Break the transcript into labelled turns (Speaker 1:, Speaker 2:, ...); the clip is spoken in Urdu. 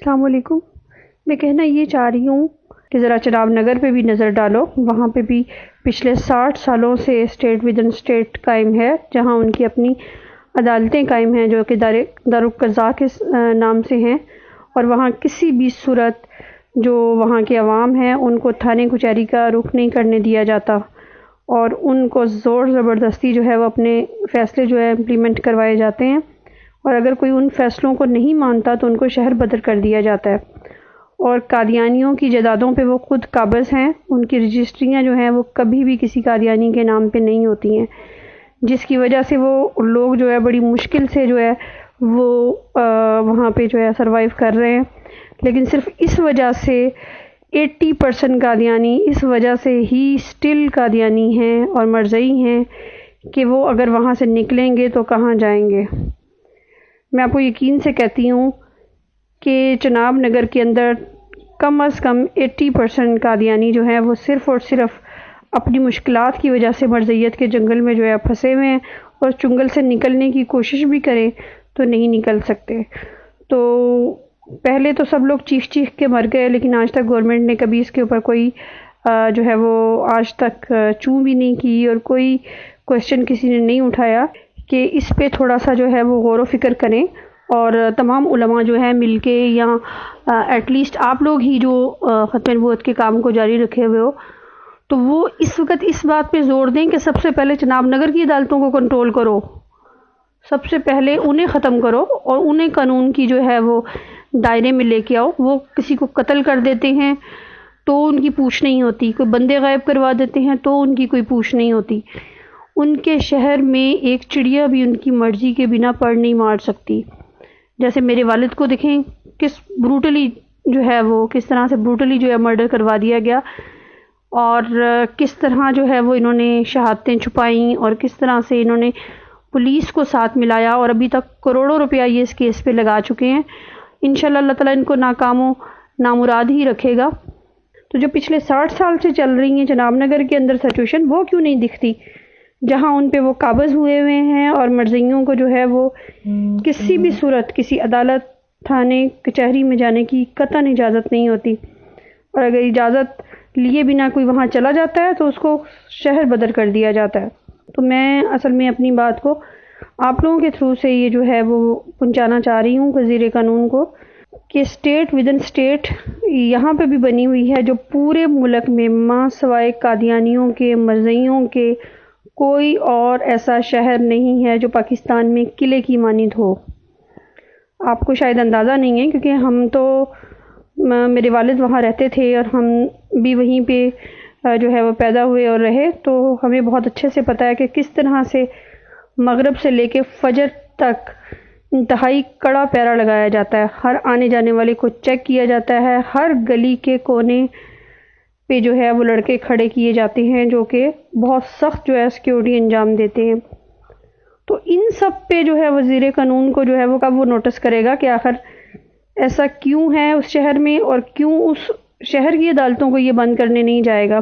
Speaker 1: السلام علیکم۔ میں کہنا یہ چاہ رہی ہوں کہ ذرا چناب نگر پہ بھی نظر ڈالو، وہاں پہ بھی پچھلے 60 سالوں سے اسٹیٹ ود ان اسٹیٹ قائم ہے، جہاں ان کی اپنی عدالتیں قائم ہیں جو کہ دارالقضاء کے نام سے ہیں، اور وہاں کسی بھی صورت جو وہاں کے عوام ہیں ان کو تھانے کچہری کا رخ نہیں کرنے دیا جاتا، اور ان کو زور زبردستی جو ہے وہ اپنے فیصلے جو ہے امپلیمنٹ کروائے جاتے ہیں، اور اگر کوئی ان فیصلوں کو نہیں مانتا تو ان کو شہر بدر کر دیا جاتا ہے۔ اور قادیانیوں کی جائیدادوں پہ وہ خود قابض ہیں، ان کی رجسٹریاں جو ہیں وہ کبھی بھی کسی قادیانی کے نام پہ نہیں ہوتی ہیں، جس کی وجہ سے وہ لوگ جو ہے بڑی مشکل سے جو ہے وہ وہاں پہ جو ہے سروائیو کر رہے ہیں۔ لیکن صرف اس وجہ سے 80% قادیانی اس وجہ سے ہی سٹل قادیانی ہیں اور مرزئی ہیں کہ وہ اگر وہاں سے نکلیں گے تو کہاں جائیں گے۔ میں آپ کو یقین سے کہتی ہوں کہ چناب نگر کے اندر کم از کم 80% قادیانی جو ہیں وہ صرف اور صرف اپنی مشکلات کی وجہ سے مرزیت کے جنگل میں جو ہے پھنسے ہوئے ہیں، اور چنگل سے نکلنے کی کوشش بھی کریں تو نہیں نکل سکتے۔ تو پہلے تو سب لوگ چیخ کے مر گئے، لیکن آج تک گورنمنٹ نے کبھی اس کے اوپر کوئی جو ہے وہ آج تک چوں بھی نہیں کی، اور کوئی کوشچن کسی نے نہیں اٹھایا کہ اس پہ تھوڑا سا جو ہے وہ غور و فکر کریں، اور تمام علماء جو ہے مل کے، یا ایٹ لیسٹ آپ لوگ ہی جو ختم نبوت کے کام کو جاری رکھے ہوئے ہو، تو وہ اس وقت اس بات پہ زور دیں کہ سب سے پہلے چناب نگر کی عدالتوں کو کنٹرول کرو، سب سے پہلے انہیں ختم کرو، اور انہیں قانون کی جو ہے وہ دائرے میں لے کے آؤ۔ وہ کسی کو قتل کر دیتے ہیں تو ان کی پوچھ نہیں ہوتی، کوئی بندے غائب کروا دیتے ہیں تو ان کی کوئی پوچھ نہیں ہوتی۔ ان کے شہر میں ایک چڑیا بھی ان کی مرضی کے بنا پر نہیں مار سکتی۔ جیسے میرے والد کو دیکھیں کس بروٹلی جو ہے وہ کس طرح سے بروٹلی جو ہے مرڈر کروا دیا گیا، اور کس طرح جو ہے وہ انہوں نے شہادتیں چھپائیں، اور کس طرح سے انہوں نے پولیس کو ساتھ ملایا، اور ابھی تک کروڑوں روپیہ یہ اس کیس پہ لگا چکے ہیں۔ انشاءاللہ اللہ تعالیٰ ان کو ناکام و نامراد ہی رکھے گا۔ تو جو پچھلے 60 سال سے چل رہی ہیں چناب نگر کے اندر سچویشن، وہ کیوں نہیں دکھتی جہاں ان پہ وہ قابض ہوئے ہیں، اور مرزیوں کو جو ہے وہ کسی بھی صورت کسی عدالت، تھانے، کچہری میں جانے کی قطعاً اجازت نہیں ہوتی، اور اگر اجازت لیے بنا کوئی وہاں چلا جاتا ہے تو اس کو شہر بدر کر دیا جاتا ہے۔ تو میں اصل میں اپنی بات کو آپ لوگوں کے تھرو سے یہ جو ہے وہ پہنچانا چاہ رہی ہوں وزیر قانون کو، کہ اسٹیٹ ود ان اسٹیٹ یہاں پہ بھی بنی ہوئی ہے، جو پورے ملک میں ماں سوائے قادیانیوں کے، مرزیوں کے کوئی اور ایسا شہر نہیں ہے جو پاکستان میں قلعے کی مانند ہو۔ آپ کو شاید اندازہ نہیں ہے، کیونکہ ہم تو میرے والد وہاں رہتے تھے، اور ہم بھی وہیں پہ جو ہے وہ پیدا ہوئے اور رہے، تو ہمیں بہت اچھے سے پتہ ہے کہ کس طرح سے مغرب سے لے کے فجر تک انتہائی کڑا پہرا لگایا جاتا ہے، ہر آنے جانے والے کو چیک کیا جاتا ہے، ہر گلی کے کونے پہ جو ہے وہ لڑکے کھڑے کیے جاتے ہیں جو کہ بہت سخت جو ہے سیکیورٹی انجام دیتے ہیں۔ تو ان سب پہ جو ہے وزیر قانون کو جو ہے وہ کب وہ نوٹس کرے گا کہ آخر ایسا کیوں ہے اس شہر میں، اور کیوں اس شہر کی عدالتوں کو یہ بند کرنے نہیں جائے گا۔